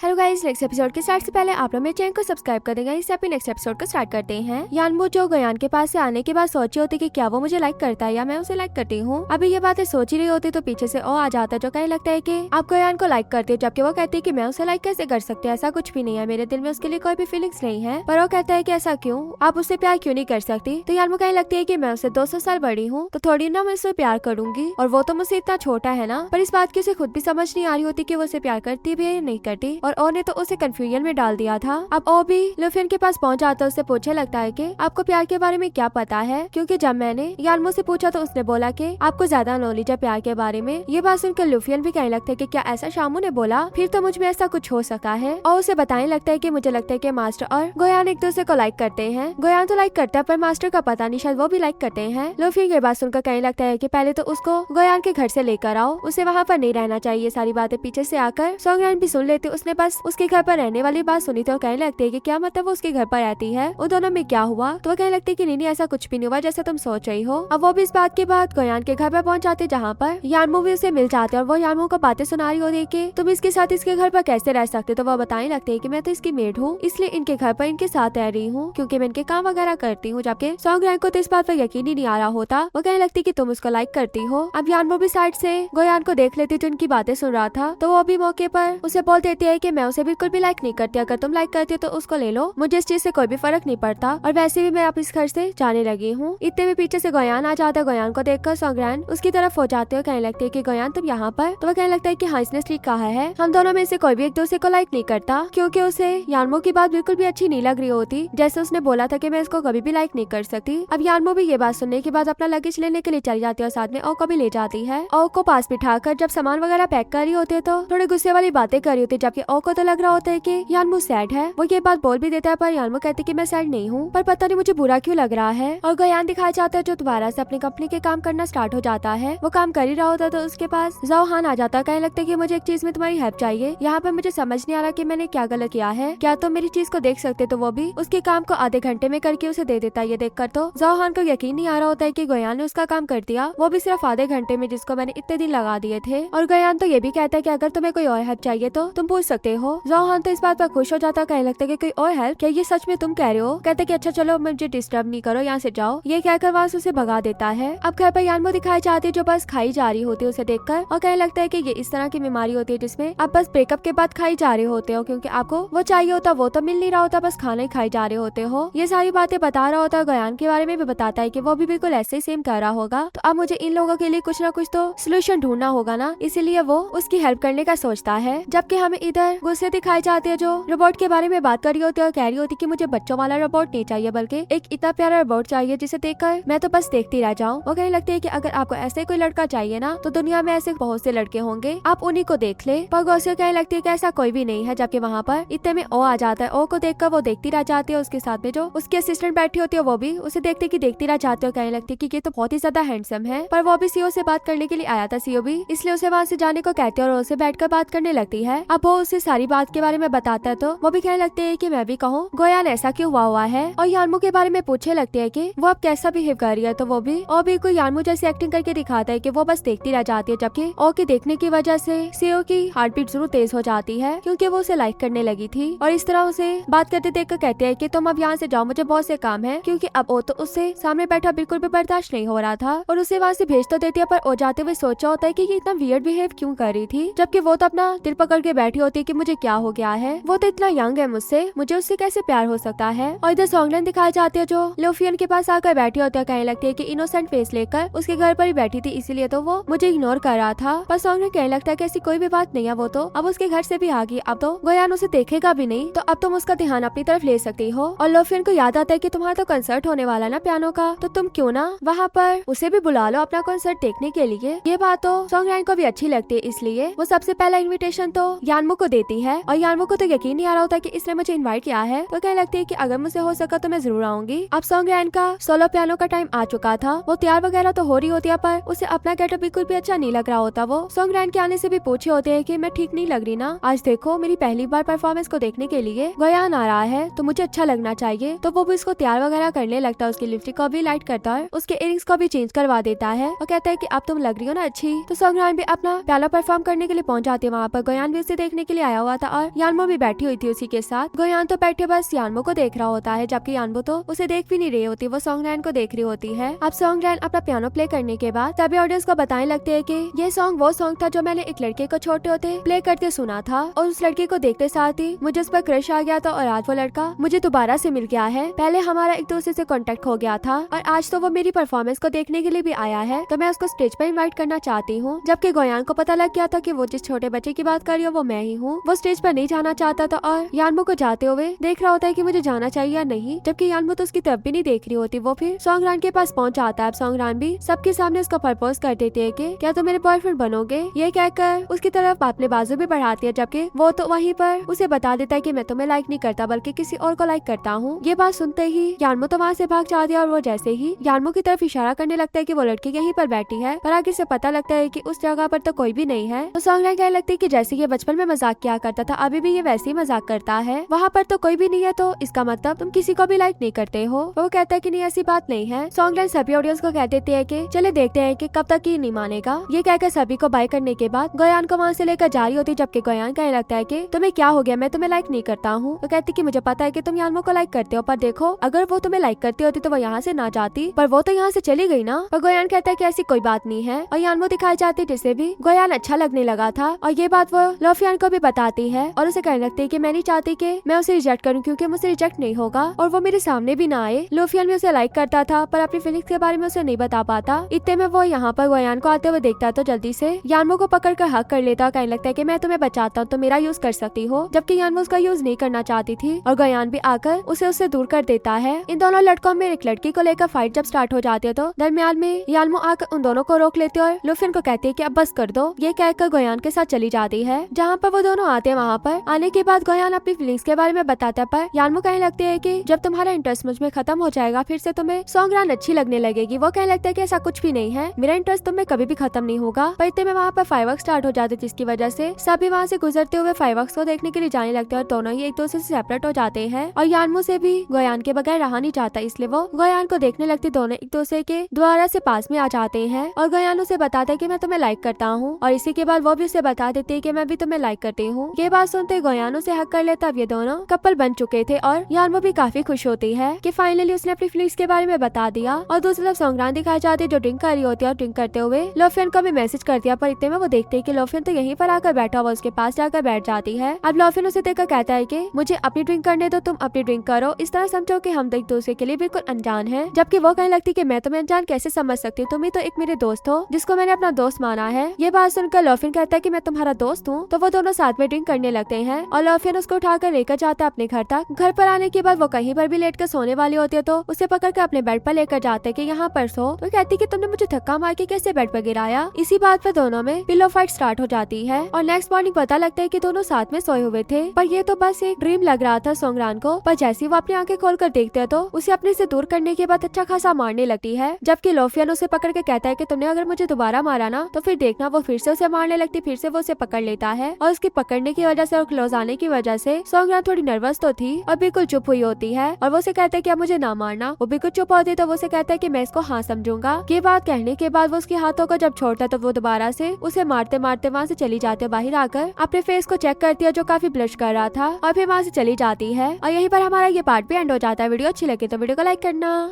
Hello guys, next episode के start से पहले आप लोग मेरे चैनल को सब्सक्राइब कर देंगे। इससे अपने नेक्स्ट एपिसोड को स्टार्ट करते हैं। यानमू जो गयान के पास से आने के बाद सोची होती कि क्या वो मुझे लाइक करता है या मैं उसे लाइक करती हूँ। अभी ये बातें सोच ही रही होती तो पीछे से ओ आ जाता जो कहने लगता है कि आप गयान को लाइक करते हो, जबकि वो कहती है कि मैं उसे लाइक कैसे कर सकती हूँ, ऐसा कुछ भी नहीं है, मेरे दिल में उसके लिए कोई भी फीलिंग्स नहीं है। पर वो कहता है कि ऐसा क्यों, आप उससे प्यार क्यों नहीं कर सकती। तो यानमू कहने लगती है कि मैं उससे 200 साल बड़ी हूँ तो थोड़ी ना मैं उससे प्यार करूंगी, और वो तो मुझसे इतना छोटा है ना। पर इस बात की उसे खुद भी समझ नहीं आ रही होती कि वो उसे प्यार करती भी है या नहीं करती, और ओ ने तो उसे कंफ्यूजन में डाल दिया था। अब ओ भी लुफियन के पास पहुंच जाता है, उससे पूछने लगता है कि आपको प्यार के बारे में क्या पता है, क्योंकि जब मैंने यानमू से पूछा तो उसने बोला कि आपको ज्यादा नॉलेज है प्यार के बारे में। ये बात सुनकर लुफियन भी कहने लगता है कि क्या ऐसा शामू ने बोला, फिर तो मुझ में ऐसा कुछ हो सकता है। और उसे बताने लगता है कि मुझे लगता है कि मास्टर और गोयान एक दूसरे को लाइक करते हैं। गोयान तो लाइक करता है पर मास्टर का पता नहीं, शायद वो भी लाइक करते हैं। लुफियन ये बात सुनकर कहने लगता है कि पहले तो उसको गोयान के घर से लेकर आओ, उसे वहाँ पर नहीं रहना चाहिए। सारी बातें पीछे से आकर सोंगरान भी सुन लेते, उसने बस उसके घर पर रहने वाली बात सुनी तो कहने लगते है कि क्या मतलब वो उसके घर पर रहती है, उन दोनों में क्या हुआ। तो वो कहने लगती है कि नहीं ऐसा कुछ भी नहीं हुआ जैसा तुम सोच रही हो। अब वो भी इस बात के बाद गोयान के घर पर पहुंच जाते जहाँ पर यानमू भी उसे मिल जाते और वो यानमू को बातें सुना रही होती है कि तुम इसके साथ इसके घर पर कैसे रह सकते। तो वो बताने लगते है कि मैं तो इसकी मेड हूँ, इसलिए इनके घर पर इनके साथ रह रही हूँ क्योंकि मैं इनके काम वगैरह करती हूँ। जबकि सोंगरान को तो इस बात पर यकीन ही नहीं आ रहा होता। वो कहने लगती कि तुम उसको लाइक करती हो। अब यानमू भी साइड से गोयान को देख लेती जो इनकी बातें सुन रहा था, तो वो भी मौके पर उसे बोल देती है कि मैं उसे बिल्कुल भी लाइक नहीं करती, अगर तुम लाइक करती हो तो उसको ले लो, मुझे इस चीज से कोई भी फर्क नहीं पड़ता, और वैसे भी मैं अब इस घर से जाने लगी हूँ। इतने में पीछे से गोयान आ जाता है। गोयान को देखकर सोंगरान उसकी तरफ हो जाते हो, कहने लगते है कि गोयान तुम यहाँ पर। तो वो कहने लगता है कि हाँ इसने ठीक कहा है, हम दोनों में से कोई भी एक दूसरे को लाइक नहीं करता, क्योंकि उसे यानमू की बात बिल्कुल भी अच्छी नहीं लग रही होती, जैसे उसने बोला था कि मैं इसको कभी भी लाइक नहीं कर सकती। अब यानमू भी ये बात सुनने के बाद अपना लगेज लेने के लिए चली जाती है और साथ में ओ को भी ले जाती है। ओ को पास बिठाकर जब सामान वगैरह पैक कर रही होती है तो थोड़े गुस्से वाली बातें कर रही होती है, जबकि ओ को तो लग रहा होता है कि यानमू सैड है। वो ये बात बोल भी देता है पर यानमू कहती कि मैं सैड नहीं हूँ, पर पता नहीं मुझे बुरा क्यों लग रहा है। और गोयान दिखाया जाता है जो दोबारा से अपनी कंपनी के काम करना स्टार्ट हो जाता है। वो काम कर ही रहा होता है तो उसके पास जोहान आ जाता है, कहने लगता है कि मुझे एक चीज में तुम्हारी हेल्प चाहिए, यहाँ पर मुझे समझ नहीं आ रहा कि मैंने क्या गलत किया है, क्या तुम मेरी चीज को देख सकते। तो वो भी उसके काम को आधे घंटे में करके उसे दे देता है। ये देखकर तो जोहान को यकीन नहीं आ रहा होता है कि गोयान ने उसका काम कर दिया, वो भी सिर्फ आधे घंटे में, जिसको मैंने इतने दिन लगा दिए थे। और गोयान तो ये भी कहता है कि अगर तुम्हें कोई और हेल्प चाहिए तो तुम पूछ सकते हो। जोहान तो इस बात पर खुश हो जाता है, कहने लगता है कि कोई और हेल्प, क्या ये सच में तुम कह रहे हो। कहते कि अच्छा चलो मुझे डिस्टर्ब नहीं करो, यहाँ से जाओ। ये कहकर वहाँ से उसे भगा देता है। अब घर पर यानमू दिखाई जाती है जो बस खाई जा रही होती है उसे देखकर, और कहने लगता है कि ये इस तरह की बीमारी होती है जिसमें आप बस ब्रेकअप के बाद खाई जा रहे होते हो, क्योंकि आपको वो चाहिए होता वो तो मिल नहीं रहा होता, बस खाना ही खाई जा रहे होते हो। ये सारी बातें बता रहा होता है। गोयान के बारे में भी बताता है कि वो भी बिल्कुल ऐसे ही सेम कर रहा होगा, तो अब मुझे इन लोगों के लिए कुछ ना कुछ तो सोल्यूशन ढूंढना होगा ना, इसीलिए वो उसकी हेल्प करने का सोचता है। जबकि हमें इधर गुस्से दिखाई जाते हैं जो रोबोट के बारे में बात कर रही होती है और कह रही होती कि मुझे बच्चों वाला रोबोट नहीं चाहिए, बल्कि एक इतना प्यारा रोबोट चाहिए जिसे देखकर मैं तो बस देखती रह जाऊं। वो कहने लगती है कि अगर आपको ऐसे कोई लड़का चाहिए ना तो दुनिया में ऐसे बहुत से लड़के होंगे, आप उन्हीं को देख ले। पर गौसे कहने लगती है कि ऐसा कोई भी नहीं है। जबकि वहाँ पर इतने में ओ आ जाता है। ओ को देखकर वो देखती रह जाती है, उसके साथ में जो उसकी असिस्टेंट बैठी होती है वो भी उसे देखते कि देखती रह जाती है, कहने लगती है कि ये तो बहुत ही ज्यादा हैंडसम है। पर वो भी सीओ से बात करने के लिए आया था, सीओ भी इसलिए उसे वहाँ से जाने को कहते हैं और उसे बैठकर बात करने लगती है। अब वो उसे सारी बात के बारे में बताता है तो वो भी कहने लगते है कि मैं भी कहूँ गोयान ऐसा क्यों हुआ है, और यानमू के बारे में पूछने लगती है कि वो अब कैसा बिहेव कर रही है। तो वो भी और भी कोई यानमू जैसी एक्टिंग करके दिखाता है कि वो बस देखती रह जाती है, जबकि ओ के देखने की वजह से सीओ की हार्ट बीट जरूर तेज हो जाती है क्योंकि वो उसे लाइक करने लगी थी। और इस तरह उसे बात करते देखकर कहते हैं कि तुम अब यहाँ से जाओ, मुझे बहुत से काम है, क्योंकि अब ओ तो उससे सामने बैठा बिल्कुल भी बर्दाश्त नहीं हो रहा था और उसे वहाँ से भेज तो देती है, पर ओ जाते हुए सोचा होता है कि ये इतना वियर्ड बिहेव क्यों कर रही थी, जबकि वो तो अपना दिल पकड़ के बैठी होती है कि मुझे क्या हो गया है, वो तो इतना यंग है मुझसे, मुझे उससे कैसे प्यार हो सकता है। और इधर सोंगरान दिखाई जाती है जो लुफियन के पास आकर बैठी होती है, कहने लगती है कि इनोसेंट फेस लेकर उसके घर पर ही बैठी थी, इसीलिए तो वो मुझे इग्नोर कर रहा था। पर सोंगरान कहने लगता है कि ऐसी कोई भी बात नहीं है, वो तो अब उसके घर से भी आ गई, अब तो गोयान उसे देखेगा भी नहीं, तो अब तुम उसका ध्यान अपनी तरफ ले सकती हो। और लुफियन को याद आता है कि तुम्हारा तो कंसर्ट होने वाला ना पियानो का, तो तुम क्यों ना वहाँ पर उसे भी बुला लो अपना कंसर्ट देखने के लिए। ये बात तो सोंगरान को भी अच्छी लगती है, इसलिए वो सबसे पहला इन्विटेशन तो यानमू को देती है। और यानमू को तो यकीन नहीं आ रहा होता कि इसने मुझे इन्वाइट किया है, तो कहने लगती है कि अगर मुझसे हो सका तो मैं जरूर आऊंगी। अब सोंगरान का सोलो पियानो का टाइम आ चुका था, वो तैयार वगैरह तो हो रही होती है, पर उसे अपना गेटअप बिल्कुल भी अच्छा नहीं लग रहा होता। वो सोंगरान के आने से भी पूछे होते हैं कि मैं ठीक नहीं लग रही ना, आज देखो मेरी पहली बार परफॉर्मेंस को देखने के लिए गोयान आ रहा है तो मुझे अच्छा लगना चाहिए। तो वो भी इसको तैयार वगैरह करने लगता है, उसकी लिपस्टिक को भी लाइट करता है, उसके इयरिंग्स को भी चेंज करवा देता है और कहता है कि अब तुम लग रही हो ना अच्छी। तो सोंगरान भी अपना पहला परफॉर्म करने के लिए पहुंच जाती है, वहाँ पर गोयान भी उसे देखने के लिए आया हुआ था और यानमो भी बैठी हुई थी उसी के साथ। गोयान तो बैठे बस यानमो को देख रहा होता है, जबकि यानमो तो उसे देख भी नहीं रही होती, वो सॉन्गरैन को देख रही होती है। अब सॉन्गरैन अपना पियानो प्ले करने के बाद सभी ऑडियंस को बताने लगते हैं कि ये सॉन्ग वो सॉन्ग था जो मैंने एक लड़के को छोटे होते प्ले करते सुना था और उस लड़के को देखते साथ ही मुझे उस पर क्रश आ गया था और आज वो लड़का मुझे दोबारा से मिल गया है। पहले हमारा एक दूसरे से कांटेक्ट हो गया था और आज तो वो मेरी परफॉर्मेंस को देखने के लिए भी आया है, तो मैं उसको स्टेज पर इनवाइट करना चाहती हूँ। जबकि गोयान को पता लग गया था कि वो जिस छोटे बच्चे की बात कर रही है वो मैं ही हूँ। वो स्टेज पर नहीं जाना चाहता था और यानमो को जाते हुए देख रहा होता है कि मुझे जाना चाहिए या नहीं, जबकि यानमो तो उसकी तरफ भी नहीं देख रही होती। वो फिर सॉन्गरान के पास पहुंच जाता है। अब सॉन्गरान भी सबके सामने उसको प्रपोज कर देती है कि क्या तुम मेरे बॉयफ्रेंड बनोगे, ये कहकर उसकी तरफ अपने बाजू भी बढ़ाती है, जबकि वो तो वहीं पर उसे बता देता है कि मैं तुम्हें लाइक नहीं करता बल्कि किसी और को लाइक करता हूँ। ये बात सुनते ही यानमो तो वहाँ से भाग जाती है और वो जैसे ही यानमो की तरफ इशारा करने लगता है कि वो लड़की यहीं पर बैठी है, पर आगे से पता लगता है कि उस जगह पर तो कोई भी नहीं है। तो सॉन्गरान कहने लगती है कि जैसे ये बचपन में मजाक किया करता था अभी भी ये वैसे ही मजाक करता है, वहाँ पर तो कोई भी नहीं है तो इसका मतलब तुम किसी को भी लाइक नहीं करते हो। वो कहता है कि नहीं ऐसी बात नहीं है। सॉन्गरान सभी ऑडियंस को कह देती है कि चले देखते हैं कि कब तक ये नहीं मानेगा। ये कहकर सभी को बाय करने के बाद गोयान को वहाँ से लेकर जा रही होती, जबकि गोयान कहने लगता है कि तुम्हें क्या हो गया, मैं तुम्हें लाइक नहीं करता हूँ। वो कहती कि मुझे पता है कि तुम यानमो को लाइक करते हो, पर देखो अगर वो तुम्हें लाइक करती होती तो वो यहाँ से ना जाती, पर वो तो यहाँ से चली गई ना। पर गोयान कहता है कि ऐसी कोई बात नहीं है और यानमो दिखाई जाती जिसे भी गोयान अच्छा लगने लगा था और ये बात वो लोफियान को भी बताती है और उसे कहने लगती है कि मैं नहीं चाहती कि मैं उसे रिजेक्ट करूँ क्योंकि मुझसे रिजेक्ट नहीं होगा और वो मेरे सामने भी ना आए। लोफियान भी उसे लाइक करता था पर अपनी फीलिंग्स के बारे में उसे नहीं बता पाता। इतने में वो यहाँ पर गोयान को आते हुए देखता है तो जल्दी से यानमो को पकड़ कर हक कर लेता और कहने लगता है कि मैं तुम्हें बचाता हूँ तो मेरा यूज कर सकती हो, जबकि यानमो उसका यूज नहीं करना चाहती थी और गोयान भी आकर उसे उससे दूर कर देता है। इन दोनों लड़कों में एक लड़की को लेकर फाइट जब स्टार्ट हो जाती है तो दरमियान में यानमो आकर उन दोनों को रोक लेते और लोफियन को कहती है कि अब बस कर दो। ये कहकर गोयान के साथ चली जाती है। जहाँ पर वो दोनों आते हैं वहाँ पर आने के बाद गोयान अपनी फीलिंग्स के बारे में बताता है, पर यानमो कहने लगती है कि जब तुम्हारा इंटरेस्ट मुझ में खत्म हो जाएगा फिर से तुम्हें सॉन्गरान अच्छी लगने लगेगी। वो कहने लगता है कि ऐसा कुछ भी नहीं है, मेरा इंटरेस्ट तुम में कभी भी खत्म नहीं होगा। पर इतने में वहाँ पर फायरवर्क्स स्टार्ट हो जाते जिसकी वजह से सभी वहाँ से गुजरते हुए फायरवर्क्स को देखने के लिए जाने लगते हैं और दोनों ही एक दूसरे से सेपरेट हो जाते हैं और यानमो से भी गोयान के बगैर रहा नहीं चाहता, इसलिए वो गोयान को देखने लगती। दोनों एक दूसरे के द्वारा से पास में आ जाते हैं और गोयान उसे बताता है कि मैं तुम्हें लाइक करता हूँ और इसी के बाद वो भी उसे बता देती है कि मैं भी तुम्हें लाइक करती हूँ। ये बात सुनते गोयान उसे हक कर लेता। अब ये दोनों कपल बन चुके थे और यानमो भी काफी खुश होती है कि फाइनली उसने अपनी फीलिंग्स के बारे में बता दिया। और दूसरी तरफ सॉन्गरान दिखाई जाती है जो ड्रिंक कर रही होती है और ड्रिंक करते हुए लोफियन को भी मैसेज कर दिया, पर इतने में वो देखते हैं कि लोफियन तो यहीं पर आकर बैठा हुआ उसके पास जाकर बैठ जाती है। अब लोफियन उसे देखकर कहता है कि मुझे अपनी ड्रिंक करने दो, तुम अपनी ड्रिंक करो, इस तरह समझो कि हम एक दूसरे के लिए बिल्कुल अनजान है। जबकि वो कहने लगती कि मैं तुम्हें अनजान कैसे समझ सकती हूँ, तुम ही तो एक मेरे दोस्त हो जिसको मैंने अपना दोस्त माना है। ये बात सुनकर लोफियन कहता है कि मैं तुम्हारा दोस्त हूँ, तो वो दोनों साथ में ड्रिंक करने लगते हैं और लोफियन उसको उठाकर लेकर जाता है अपने घर तक। घर पर आने के बाद वो कहीं पर भी लेट कर सोने वाली होती है तो उसे पकड़ कर अपने बेड पर लेकर जाते हैं कि यहाँ पर सो। तो कहती कि तुमने मुझे धक्का मार के कैसे बेड पर गिराया। इसी बात पर दोनों में पिलो फाइट स्टार्ट हो जाती है और नेक्स्ट मॉर्निंग पता लगता है कि दोनों साथ में सोए हुए थे, पर ये तो बस एक ड्रीम लग रहा था सॉन्गरान को। पर जैसे वो अपनी आंखें खोलकर देखते हैं तो उसे अपने से दूर करने के बाद अच्छा खासा मारने लगती है, जबकि लोफियन उसे पकड़ के कहता है कि तुमने अगर मुझे दोबारा मारा ना तो फिर देखना वो फिर से उसे मारने लगती। फिर से वो उसे पकड़ लेता है और उसके पकड़ने की वजह से और क्लोज आने की वजह से सॉन्गरान थोड़ी नर्वस तो थी और बिल्कुल चुप हुई होती है और वो उसे कहता है कि अब मुझे ना मारना। वो बिल्कुल चुप होती तो वो उसे कहता है कि मैं इसको हाँ समझूंगा। ये बात कहने के बाद वो उसके हाथों को जब छोड़ता है तो वो दोबारा से उसे मारते मारते वहाँ से चली जाती है। बाहर आकर अपने फेस को चेक करती है जो काफी ब्लश कर रहा था और फिर वहाँ से चली जाती है और यहीं पर हमारा ये पार्ट भी एंड हो जाता है। वीडियो अच्छी लगे तो वीडियो को लाइक करना।